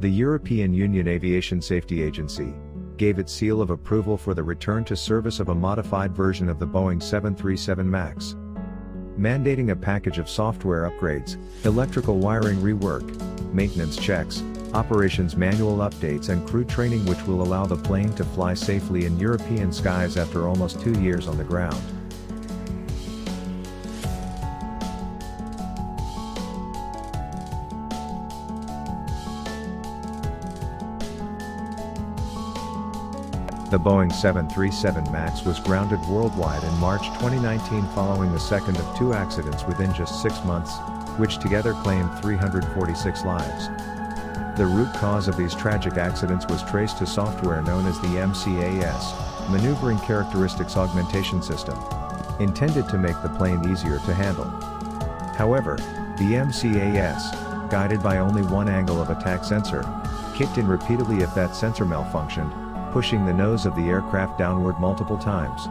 The European Union Aviation Safety Agency gave its seal of approval for the return to service of a modified version of the Boeing 737 MAX, mandating a package of software upgrades, electrical wiring rework, maintenance checks, operations manual updates and crew training, which will allow the plane to fly safely in European skies after almost 2 years on the ground. The Boeing 737 MAX was grounded worldwide in March 2019 following the second of 2 accidents within just 6 months, which together claimed 346 lives. The root cause of these tragic accidents was traced to software known as the MCAS, Maneuvering Characteristics Augmentation System, intended to make the plane easier to handle. However, the MCAS, guided by only one angle of attack sensor, kicked in repeatedly if that sensor malfunctioned, pushing the nose of the aircraft downward multiple times.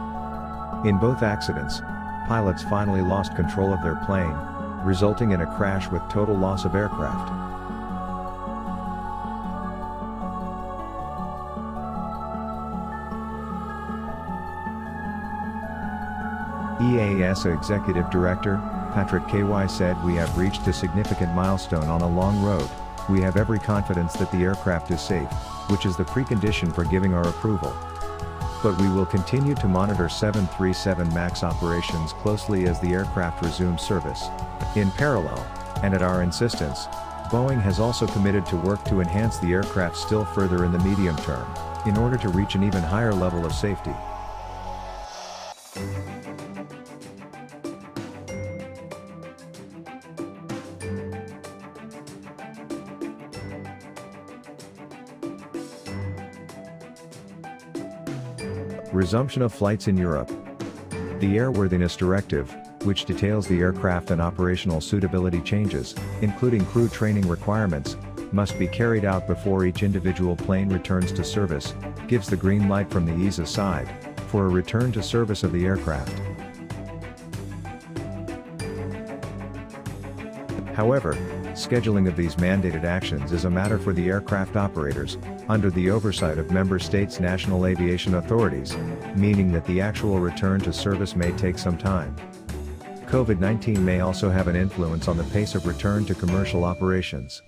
In both accidents, pilots finally lost control of their plane, resulting in a crash with total loss of aircraft. EASA Executive Director, Patrick KY said, "We have reached a significant milestone on a long road. We have every confidence that the aircraft is safe, which is the precondition for giving our approval. But we will continue to monitor 737 MAX operations closely as the aircraft resumes service." In parallel, and at our insistence, Boeing has also committed to work to enhance the aircraft still further in the medium term, in order to reach an even higher level of safety. Resumption of flights in Europe. The Airworthiness Directive, which details the aircraft and operational suitability changes, including crew training requirements, must be carried out before each individual plane returns to service, gives the green light from the EASA side for a return to service of the aircraft. However, scheduling of these mandated actions is a matter for the aircraft operators, under the oversight of member states' national aviation authorities, meaning that the actual return to service may take some time. COVID-19 may also have an influence on the pace of return to commercial operations.